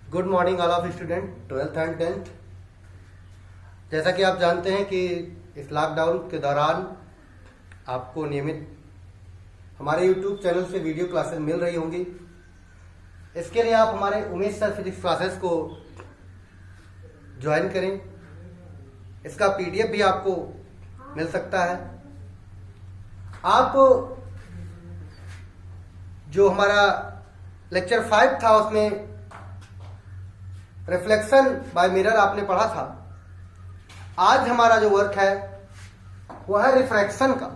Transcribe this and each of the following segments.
Good morning all of student 12th and 10th। जैसा कि आप जानते हैं कि इस लॉकडाउन के दौरान आपको नियमित हमारे यूट्यूब चैनल से वीडियो क्लासेस मिल रही होंगी। इसके लिए आप हमारे उमेश सर फिजिक्स क्लासेस को ज्वाइन करें। इसका पीडीएफ भी आपको मिल सकता है। आप जो हमारा लेक्चर 5 था उसमें रिफ्लेक्शन बाय मिरर आपने पढ़ा था। आज हमारा जो वर्क है वह है रिफ्रैक्शन का,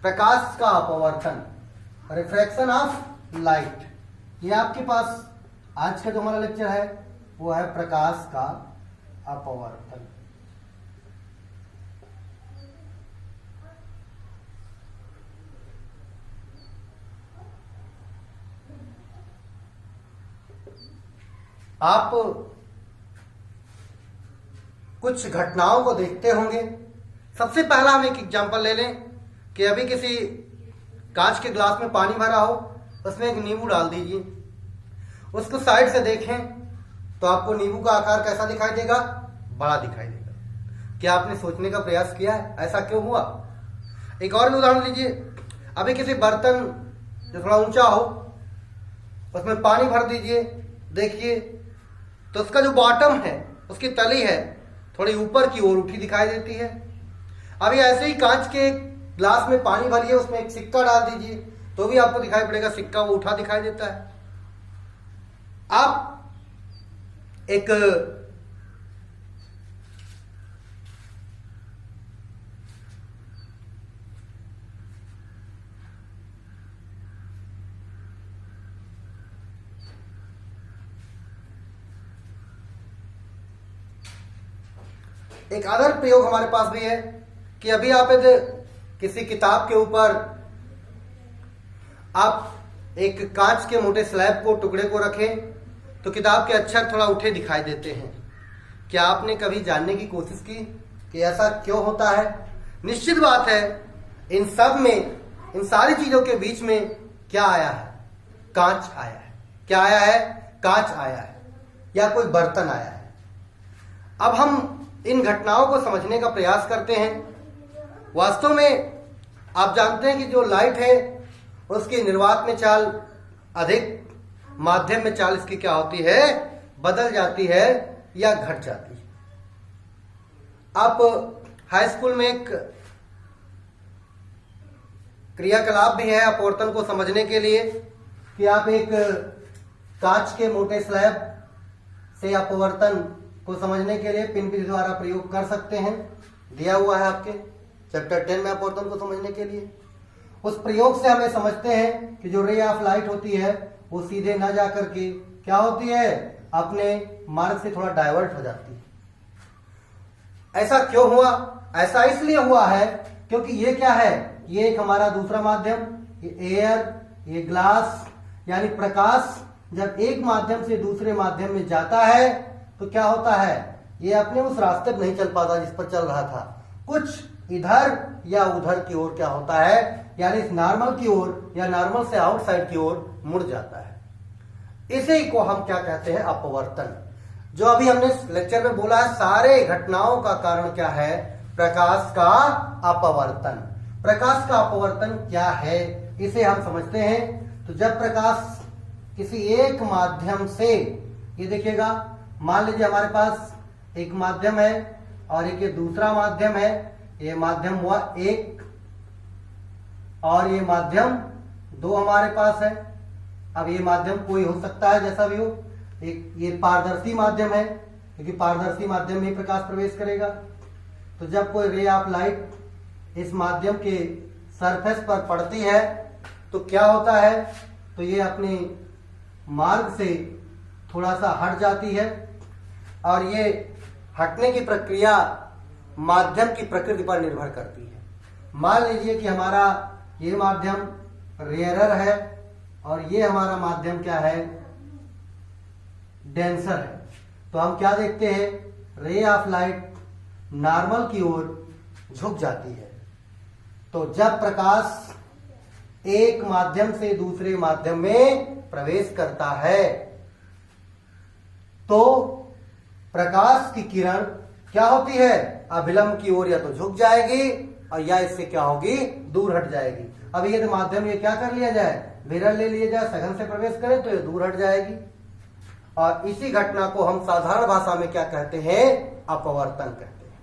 प्रकाश का अपवर्तन, रिफ्रैक्शन ऑफ लाइट। ये आपके पास आज का जो हमारा लेक्चर है वो है प्रकाश का अपवर्तन। आप कुछ घटनाओं को देखते होंगे। सबसे पहला हम एक एग्जांपल ले लें कि अभी किसी कांच के ग्लास में पानी भरा हो, उसमें एक नींबू डाल दीजिए। उसको साइड से देखें तो आपको नींबू का आकार कैसा दिखाई देगा? बड़ा दिखाई देगा। क्या आपने सोचने का प्रयास किया है ऐसा क्यों हुआ? एक और भी उदाहरण लीजिए। अभी किसी बर्तन जो थोड़ा ऊंचा हो उसमें पानी भर दीजिए, देखिए तो उसका जो बॉटम है, उसकी तली है, थोड़ी ऊपर की ओर उठी दिखाई देती है। अभी ऐसे ही कांच के ग्लास में पानी भरिए, उसमें एक सिक्का डाल दीजिए तो भी आपको दिखाई पड़ेगा सिक्का वो उठा दिखाई देता है। आप एक अदर प्रयोग हमारे पास भी है कि अभी आप किसी किताब के ऊपर आप एक कांच के मोटे स्लैब को, टुकड़े को रखें तो किताब के अक्षर थोड़ा उठे दिखाई देते हैं। क्या आपने कभी जानने की कोशिश की कि ऐसा क्यों होता है? निश्चित बात है इन सब में, इन सारी चीजों के बीच में क्या आया है? कांच आया है। क्या आया है? कांच आया है या कोई बर्तन आया है। अब हम इन घटनाओं को समझने का प्रयास करते हैं। वास्तव में आप जानते हैं कि जो लाइट है उसकी निर्वात में चाल अधिक, माध्यम में चाल इसकी क्या होती है? बदल जाती है या घट जाती है। आप हाई स्कूल में एक क्रियाकलाप भी है अपवर्तन को समझने के लिए कि आप एक कांच के मोटे स्लैब से अपवर्तन को समझने के लिए पिन विधि द्वारा प्रयोग कर सकते हैं। दिया हुआ है आपके चैप्टर 10 में अपवर्तन को समझने के लिए। उस प्रयोग से हमें समझते हैं कि जो रे ऑफ लाइट होती है वो सीधे ना जाकर के क्या होती है? अपने मार्ग से थोड़ा डाइवर्ट हो जाती है। ऐसा क्यों हुआ? ऐसा इसलिए हुआ है क्योंकि ये क्या है? ये एक हमारा दूसरा माध्यम, ये एयर, ये ग्लास, यानी प्रकाश जब एक माध्यम से दूसरे माध्यम में जाता है तो क्या होता है? ये अपने उस रास्ते पर नहीं चल पाता जिस पर चल रहा था, कुछ इधर या उधर की ओर क्या होता है, यानी इस नॉर्मल की ओर या नॉर्मल से आउटसाइड की ओर मुड़ जाता है। इसी को हम क्या कहते हैं? अपवर्तन। जो अभी हमने लेक्चर में बोला है, सारे घटनाओं का कारण क्या है? प्रकाश का अपवर्तन। प्रकाश का अपवर्तन क्या है इसे हम समझते हैं। तो जब प्रकाश किसी एक माध्यम से, ये देखिएगा, मान लीजिए हमारे पास एक माध्यम है और एक ये दूसरा माध्यम है। ये माध्यम हुआ एक और ये माध्यम दो हमारे पास है। अब ये माध्यम कोई हो सकता है, जैसा भी हो। एक ये पारदर्शी माध्यम है क्योंकि पारदर्शी माध्यम में प्रकाश प्रवेश करेगा। तो जब कोई रे ऑफ लाइट इस माध्यम के सरफेस पर पड़ती है तो क्या होता है? तो ये अपने मार्ग से थोड़ा सा हट जाती है और ये हटने की प्रक्रिया माध्यम की प्रकृति पर निर्भर करती है। मान लीजिए कि हमारा ये माध्यम रेयरर है और ये हमारा माध्यम क्या है? डेंसर है। तो हम क्या देखते हैं? रे ऑफ लाइट नॉर्मल की ओर झुक जाती है। तो जब प्रकाश एक माध्यम से दूसरे माध्यम में प्रवेश करता है तो प्रकाश की किरण क्या होती है, अभिलंब की ओर या तो झुक जाएगी और या इससे क्या होगी, दूर हट जाएगी। अब यदि माध्यम ये क्या कर लिया जाए, विरल ले लिया जाए, सघन से प्रवेश करे तो ये दूर हट जाएगी। और इसी घटना को हम साधारण भाषा में क्या कहते हैं, अपवर्तन कहते हैं।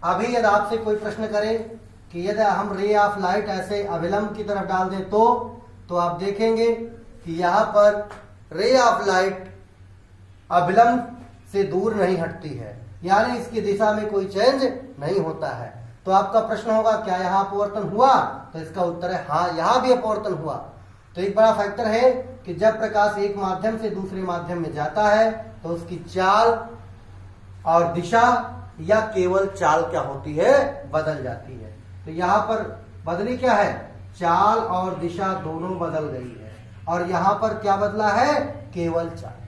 अभी यदि आपसे कोई प्रश्न करे कि यदि हम रे ऑफ लाइट ऐसे अभिलंब की तरफ डाल दें तो आप देखेंगे कि यहां पर रे ऑफ लाइट अभिलंब से दूर नहीं हटती है, यानी इसकी दिशा में कोई चेंज नहीं होता है। तो आपका प्रश्न होगा क्या यहाँ अपवर्तन हुआ, तो इसका उत्तर है हाँ, यहाँ भी अपवर्तन हुआ। तो एक बड़ा फैक्टर है कि जब प्रकाश एक माध्यम से दूसरे माध्यम में जाता है तो उसकी चाल और दिशा या केवल चाल क्या होती है, बदल जाती है। तो यहाँ पर बदली क्या है, चाल और दिशा दोनों बदल गई है, और यहाँ पर क्या बदला है, केवल चाल।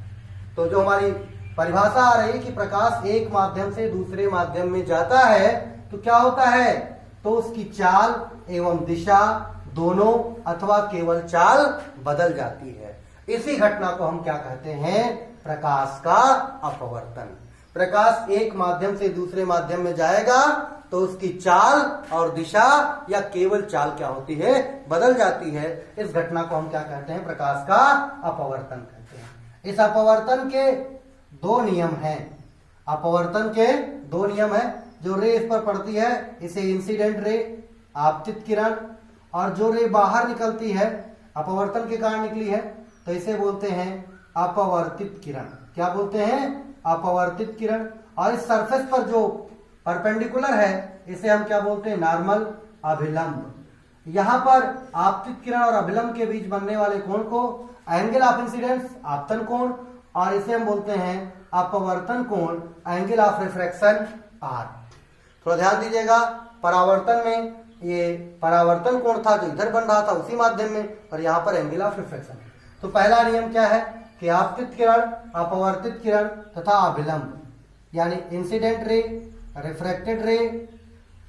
तो जो हमारी परिभाषा आ रही कि प्रकाश एक माध्यम से दूसरे माध्यम में जाता है तो क्या होता है, तो उसकी चाल एवं दिशा दोनों अथवा केवल चाल बदल जाती है। इसी घटना को हम क्या कहते हैं, प्रकाश का अपवर्तन। प्रकाश एक माध्यम से दूसरे माध्यम में जाएगा तो उसकी चाल और दिशा या केवल चाल क्या होती है, बदल जाती है। इस घटना को हम क्या कहते हैं, प्रकाश का अपवर्तन कहते हैं। इस अपवर्तन के दो नियम हैं, अपवर्तन के दो नियम हैं। जो रे इस पर पड़ती है इसे इंसिडेंट रे, आपतित किरण, और जो रे बाहर निकलती है, अपवर्तन के कारण निकली है, तो इसे बोलते हैं अपवर्तित किरण। क्या बोलते हैं, अपवर्तित किरण। और इस सरफेस पर जो परपेंडिकुलर है इसे हम क्या बोलते हैं, नॉर्मल अभिलंब। यहां पर आपतित किरण और अभिलंब के बीच बनने वाले कोण को एंगल ऑफ इंसिडेंस, आपतन कोण, और इसे हम बोलते हैं अपवर्तन कोण, एंगल ऑफ रिफ्रैक्शन आर। थोड़ा ध्यान दीजिएगा, परावर्तन में ये परावर्तन कोण था जो इधर बन रहा था उसी माध्यम में, और यहाँ पर एंगल ऑफ रिफ्रैक्शन। तो पहला नियम क्या है कि आपतित किरण, अपवर्तित किरण तथा अभिलंब, यानी इंसिडेंट रे, रिफ्रैक्टेड रे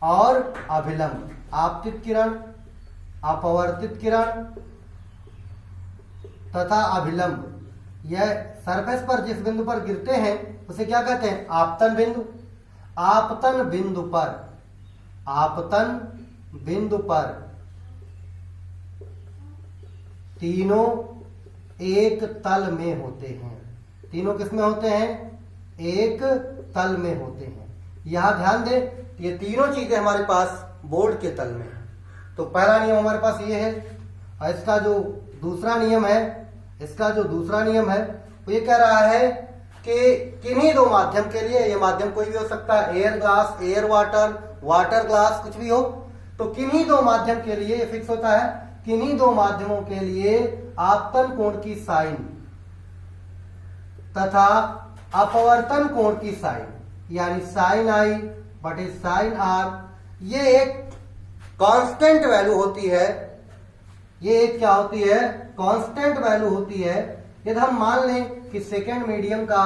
और अभिलंब। आपतित किरण, अपवर्तित किरण तथा अभिलंब, यह सरफेस पर जिस बिंदु पर गिरते हैं उसे क्या कहते हैं, आपतन बिंदु। आपतन बिंदु पर, आपतन बिंदु पर तीनों एक तल में होते हैं। तीनों किस में होते हैं, एक तल में होते हैं। यहां ध्यान दें, ये तीनों चीजें हमारे पास बोर्ड के तल में है। तो पहला नियम हमारे पास ये है, और इसका जो दूसरा नियम है, इसका जो दूसरा नियम है वो ये कह रहा है कि किन्हीं दो माध्यम के लिए, ये माध्यम कोई भी हो सकता है, air glass, air water, water glass, कुछ भी हो, तो किन्हीं दो माध्यम के लिए ये फिक्स होता है, किन्हीं दो माध्यमों के लिए आपतन कोण की साइन तथा अपवर्तन कोण की साइन, यानी साइन आई बटे साइन आर, ये एक कांस्टेंट वैल्यू होती है। ये एक क्या होती है, कांस्टेंट वैल्यू होती है। यदि हम मान लें कि सेकेंड मीडियम का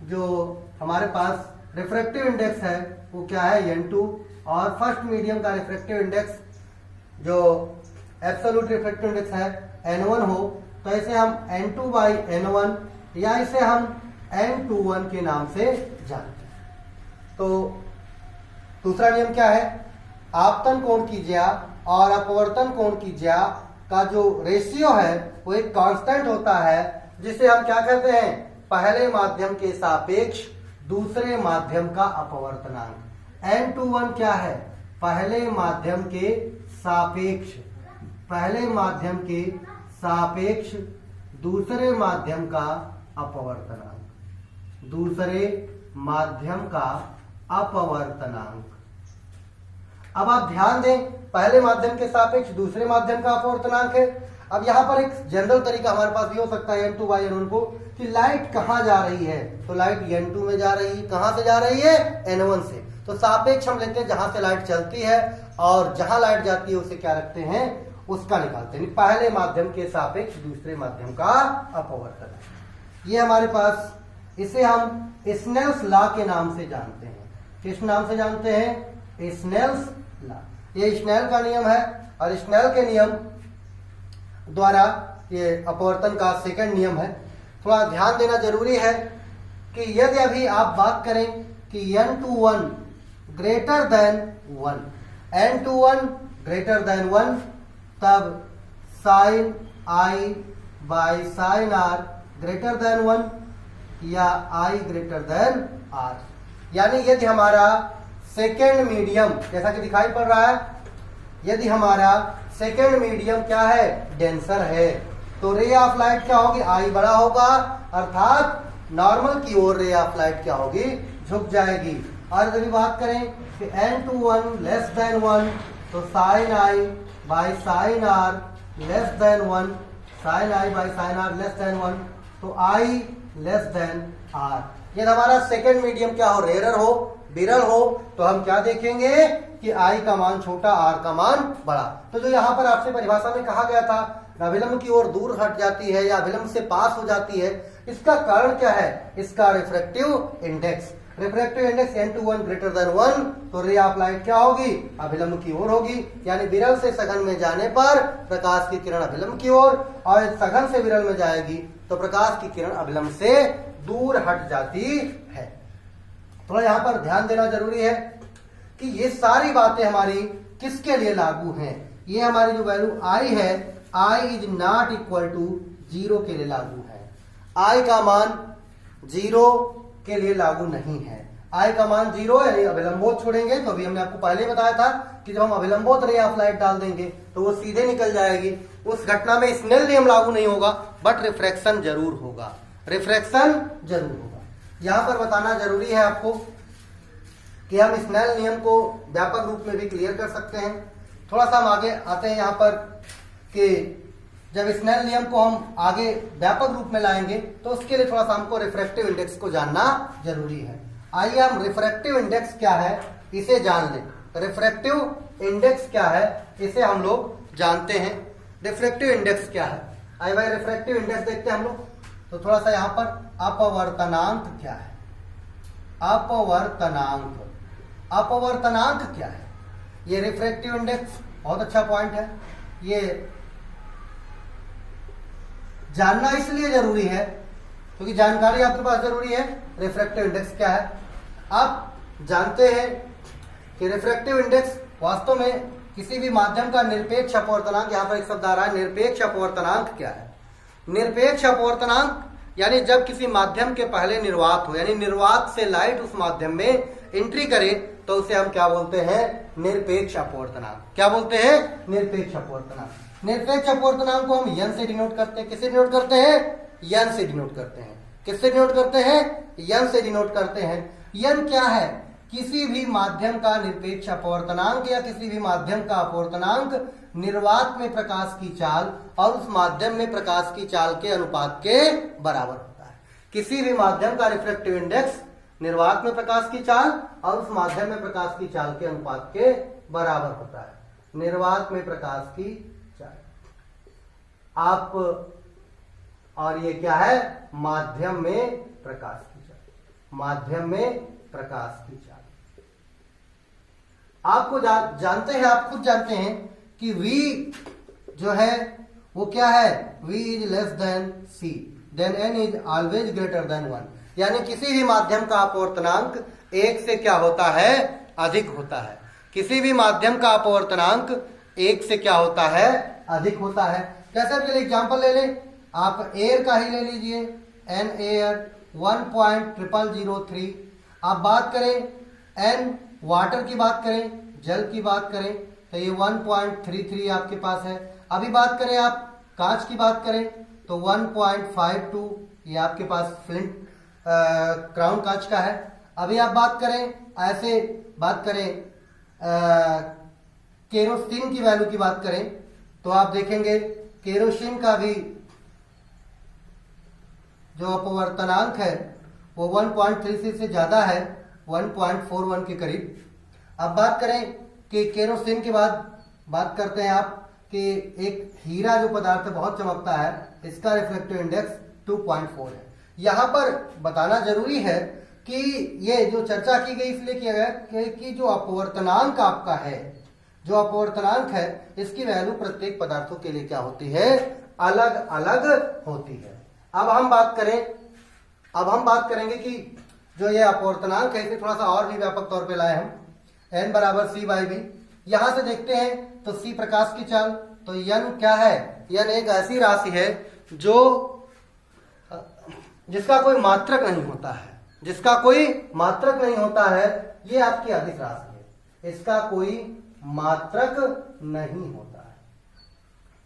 जो हमारे पास रिफ्रैक्टिव इंडेक्स है वो क्या है, n2, और फर्स्ट मीडियम का रिफ्रैक्टिव इंडेक्स जो एब्सोल्यूट रिफ्रैक्टिव इंडेक्स है n1 हो, तो इसे हम n2/n1 या इसे हम n21 के नाम से जानते हैं। तो दूसरा नियम क्या है, आपतन कोण की ज्या और अपवर्तन कोण की ज्या का जो रेशियो है वो एक कांस्टेंट होता है, जिसे हम क्या कहते हैं, पहले माध्यम के सापेक्ष दूसरे माध्यम का अपवर्तनांक। n21 क्या है, पहले माध्यम के सापेक्ष, पहले माध्यम के सापेक्ष दूसरे माध्यम का अपवर्तनांक, दूसरे माध्यम का अपवर्तनांक। अब आप ध्यान दें, पहले माध्यम के सापेक्ष दूसरे माध्यम का अपवर्तनांक है। अब यहाँ पर एक जनरल तरीका हमारे पास भी हो सकता है n2/n1 को, कि लाइट कहाँ जा रही है, तो लाइट n2 में जा रही है। कहाँ से जा रही है, n1 से। तो सापेक्ष हम लेते हैं जहां से लाइट चलती है, और जहां लाइट जाती है उसे क्या रखते हैं, उसका निकालते हैं। पहले माध्यम के सापेक्ष दूसरे माध्यम का अपवर्तन। ये हमारे पास, इसे हम स्नेल्स लॉ के नाम से जानते हैं। किस नाम से जानते हैं, स्नेल्स लॉ। ये स्नेल का नियम है, और स्नेल के नियम द्वारा ये अपवर्तन का सेकंड नियम है। थोड़ा ध्यान देना जरूरी है कि यदि अभी आप बात करें कि n21 greater than 1, n21 greater than 1, तब sine i by sine r greater than 1 या i ग्रेटर देन r। यानी यदि हमारा सेकेंड मीडियम जैसा कि दिखाई पड़ रहा है, यदि हमारा सेकेंड मीडियम क्या है, डेंसर है, तो रे ऑफ लाइट क्या होगी, आई बड़ा होगा, अर्थात नॉर्मल की ओर रे ऑफ लाइट क्या होगी, झुक जाएगी। और यदि बात करें कि n21 लेस देन 1, तो sine I by sine R less than 1, sine I by sine R less than 1, तो आई लेस देन आर। यदि हमारा सेकेंड मीडियम क्या हो, रेयर हो, विरल हो, तो हम क्या देखेंगे कि आई का मान छोटा, आर का मान बड़ा। तो जो यहाँ पर आपसे परिभाषा में कहा गया था अभिलंब की ओर दूर हट जाती है या अभिलंब से पास हो जाती है, इसका कारण क्या है, इसका refractive index. Refractive index n21 greater than 1, तो रे ऑफ लाइट क्या होगी, अभिलंब की ओर होगी। यानी विरल से सघन में जाने पर प्रकाश की किरण अभिलंब की ओर, और सघन से विरल में जाएगी तो प्रकाश की किरण अभिलंब से दूर हट जाती है। थोड़ा यहाँ पर ध्यान देना जरूरी है कि ये सारी बातें हमारी किसके लिए लागू हैं। ये हमारी जो वैल्यू आई है, I is not equal to 0 के लिए लागू है। आई का मान 0 के लिए लागू नहीं है। आई का मान 0 है, अभिलंबोत छोड़ेंगे तो अभी हमने आपको पहले बताया था कि जब हम अभिलंबोत रे ऑफ लाइट डाल देंगे तो वो सीधे निकल जाएगी। उस घटना में स्नेल नियम लागू नहीं होगा, बट रिफ्रैक्शन जरूर होगा, रिफ्रैक्शन जरूर होगा। यहां पर बताना जरूरी है आपको कि हम स्नेल नियम को व्यापक रूप में भी क्लियर कर सकते हैं। थोड़ा सा हम आगे आते हैं यहाँ पर कि जब स्नेल नियम को हम आगे व्यापक रूप में लाएंगे तो उसके लिए थोड़ा सा हमको रिफ्रैक्टिव इंडेक्स को जानना जरूरी है। आइए हम रिफ्रैक्टिव इंडेक्स क्या है इसे जान लें। रिफ्रैक्टिव इंडेक्स क्या है इसे हम लोग जानते हैं। रिफ्रैक्टिव इंडेक्स क्या है, आइए भाई रिफ्रैक्टिव इंडेक्स देखते हैं हम लोग। तो थोड़ा सा यहाँ पर अपवर्तनांक क्या है, अपवर्तनांक, अपवर्तनांक क्या है, ये रिफ्रैक्टिव इंडेक्स बहुत अच्छा पॉइंट है। ये जानना इसलिए जरूरी है क्योंकि जानकारी आपके पास जरूरी है। रिफ्रैक्टिव इंडेक्स क्या है, आप जानते हैं कि रिफ्रैक्टिव इंडेक्स वास्तव में किसी भी माध्यम का निरपेक्ष अपवर्तनांक, यहाँ पर एक शब्द आ रहा है निरपेक्ष अपवर्तनांक क्या है। निरपेक्ष अपवर्तनांक यानी जब किसी माध्यम के पहले निर्वात हो, यानी निर्वात से लाइट उस माध्यम में एंट्री करे तो उसे हम क्या बोलते हैं, निरपेक्ष अपवर्तनांक। क्या बोलते हैं, निरपेक्ष अपवर्तनांक। निरपेक्ष अपवर्तनांक को हम यन से डिनोट करते हैं। किससे डिनोट करते हैं, यन से डिनोट करते हैं। किससे डिनोट करते हैं, यन से डिनोट करते हैं। यन क्या है, किसी भी माध्यम का निरपेक्ष अपवर्तनांक या किसी भी माध्यम का अपवर्तनांक निर्वात में प्रकाश की चाल और उस माध्यम में प्रकाश की चाल के अनुपात के बराबर होता है। किसी भी माध्यम का रिफ्रैक्टिव इंडेक्स निर्वात में प्रकाश की चाल और उस माध्यम में प्रकाश की चाल के अनुपात के बराबर होता है। निर्वात में प्रकाश की चाल आप, और ये क्या है, माध्यम में प्रकाश की चाल, माध्यम में प्रकाश की चाल। आपको जानते हैं, आप खुद जानते हैं कि V जो है वो क्या है, V is less than C, then N is always greater than 1। यानी किसी भी माध्यम का अपवर्तनांक 1 से क्या होता है, अधिक होता है। किसी भी माध्यम का अपवर्तनांक 1 से क्या होता है, अधिक होता है। जैसे के लिए एग्जाम्पल ले लें, आप एयर का ही ले लीजिए, एन एयर 1.0003। आप बात करें एन वाटर की बात करें, जल की बात करें तो ये 1.33 आपके पास है। अभी बात करें आप कांच की बात करें तो 1.52 ये आपके पास फ्लिंट क्राउन कांच का है। अभी आप बात करें, ऐसे बात करें केरोसिन की वैल्यू की बात करें तो आप देखेंगे केरोसिन का भी जो अपवर्तनांक है वो 1.36 से ज्यादा है, 1.41 के करीब। अब बात करें कि केरोसिन के बाद बात करते हैं आप कि एक हीरा जो पदार्थ है बहुत चमकता है, इसका रिफ्लेक्टिव इंडेक्स 2.4 है। यहाँ पर बताना जरूरी है कि ये जो चर्चा की गई इसलिए किया गया कि जो अपवर्तनांक आपका है, जो अपवर्तनांक है इसकी वैल्यू प्रत्येक पदार्थों के लिए क्या होती है, अलग अलग होती है। अब हम बात करें अब हम बात करेंगे कि जो ये अपवर्तनांक है इसे थोड़ा सा और भी व्यापक तौर पे लाए हम, n बराबर c बाई बी। यहां से देखते हैं तो c प्रकाश की चाल, तो n क्या है, n एक ऐसी राशि है जो जिसका कोई मात्रक नहीं होता है, जिसका कोई मात्रक नहीं होता है, ये आपकी अदिश राशि है, इसका कोई मात्रक नहीं होता है।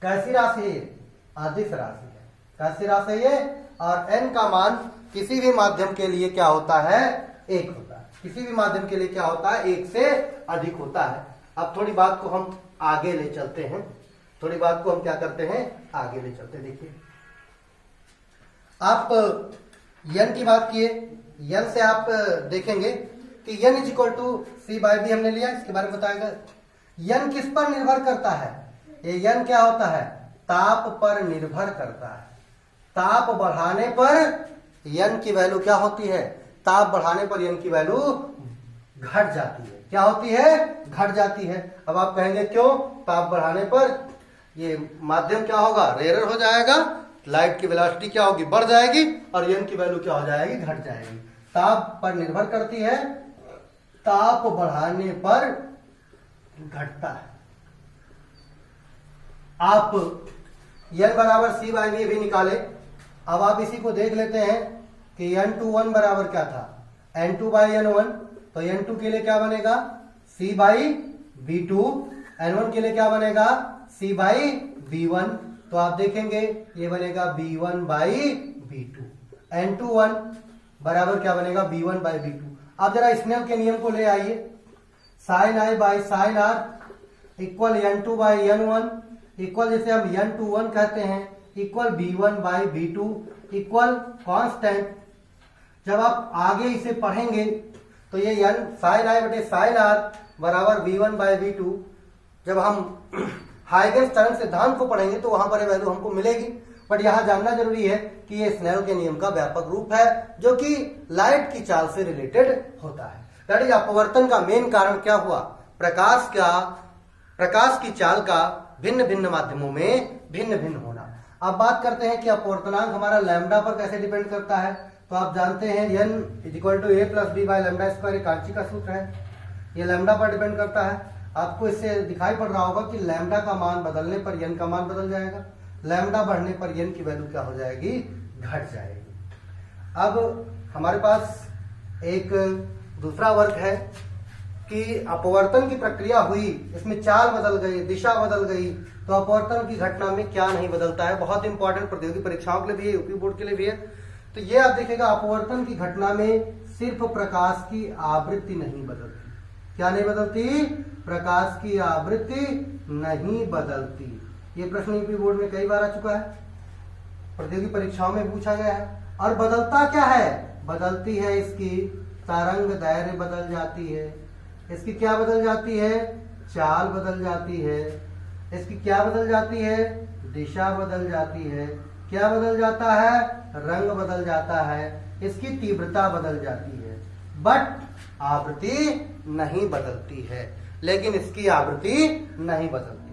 कैसी राशि है ये, अदिश राशि है। कैसी राशि है ये, और n का मान किसी भी माध्यम के लिए क्या होता है, एक होता है। किसी भी माध्यम के लिए क्या होता है, एक से अधिक होता है। अब थोड़ी बात को हम आगे ले चलते हैं, थोड़ी बात को हम क्या करते हैं, आगे ले चलते हैं। देखिए आप n की बात किए, n से आप देखेंगे कि n is equal to C by B हमने लिया, इसके बारे में बताएगा। n किस पर निर्भर करता है, ये n क्या होता है, ताप पर निर्भर करता है। ताप बढ़ाने पर n की वैल्यू क्या होती है, ताप बढ़ाने पर n की वैल्यू घट जाती है। क्या होती है, घट जाती है। अब आप कहेंगे क्यों, ताप बढ़ाने पर ये माध्यम क्या होगा, रेयर हो जाएगा, लाइट की वेलोसिटी क्या होगी, बढ़ जाएगी, और n की वैल्यू क्या हो जाएगी, घट जाएगी। ताप पर निर्भर करती है, ताप बढ़ाने पर घटता है। आप n बराबर c बाई बी भी निकाले। अब आप इसी को देख लेते हैं कि n21 बराबर क्या था, n2 बाई n1, तो n2 के लिए क्या बनेगा, c बाई b2, n1 के लिए क्या बनेगा, c बाई b1, तो आप देखेंगे ये बनेगा b1 बाई b2। n21 बराबर क्या बनेगा, b1 बाई b2। आप जरा स्नेल के नियम को ले आइए, sine I by sine R equal n2 by n1 equal, जैसे हम n21 कहते हैं, equal b1 by b2 equal constant. जब आप आगे इसे पढ़ेंगे तो ये n साइन आई बटे साइन आर बराबर b1 बाई b2। जब हम हाइगेंस तरंग सिद्धांत को पढ़ेंगे तो वहां पर ये वैल्यू हमको मिलेगी। बट यहां जानना जरूरी है कि ये स्नेल के नियम का व्यापक रूप है, जो कि लाइट की चाल से रिलेटेड होता है। दैट इज अपवर्तन का मेन कारण क्या हुआ, प्रकाश की चाल का भिन्न भिन्न माध्यमों में भिन्न भिन्न होना। अब बात करते हैं कि अपवर्तनांक हमारा लैम्डा पर कैसे डिपेंड करता है। तो आप जानते हैं n is equal to a plus B by lambda square, कांची का सूत्र है, ये लैम्डा पर डिपेंड करता है। आपको इससे दिखाई पड़ रहा होगा कि लैम्डा का मान बदलने पर n का मान बदल जाएगा, लैम्डा बढ़ने पर n की वैल्यू क्या हो जाएगी, घट जाएगी। अब हमारे पास एक दूसरा वर्ग है कि अपवर्तन की प्रक्रिया हुई, इसमें चाल बदल गई, दिशा बदल गई, तो अपवर्तन की घटना में क्या नहीं बदलता है। बहुत इंपॉर्टेंट प्रतियोगी परीक्षाओं के लिए भी है, यूपी बोर्ड के लिए भी है। तो ये आप देखिएगा, अपवर्तन की घटना में सिर्फ प्रकाश की आवृत्ति नहीं बदलती। क्या नहीं बदलती, प्रकाश की आवृत्ति नहीं बदलती। ये प्रश्न यूपी बोर्ड में कई बार आ चुका है, प्रतियोगी परीक्षाओं में पूछा गया है। और बदलता क्या है, बदलती है इसकी तरंग दैर्घ्य बदल जाती है, इसकी क्या बदल जाती है, चाल बदल जाती है, इसकी क्या बदल जाती है, दिशा बदल जाती है, क्या बदल जाता है, रंग बदल जाता है, इसकी तीव्रता बदल जाती है। बट आवृत्ति नहीं बदलती है, लेकिन इसकी आवृत्ति नहीं बदलती।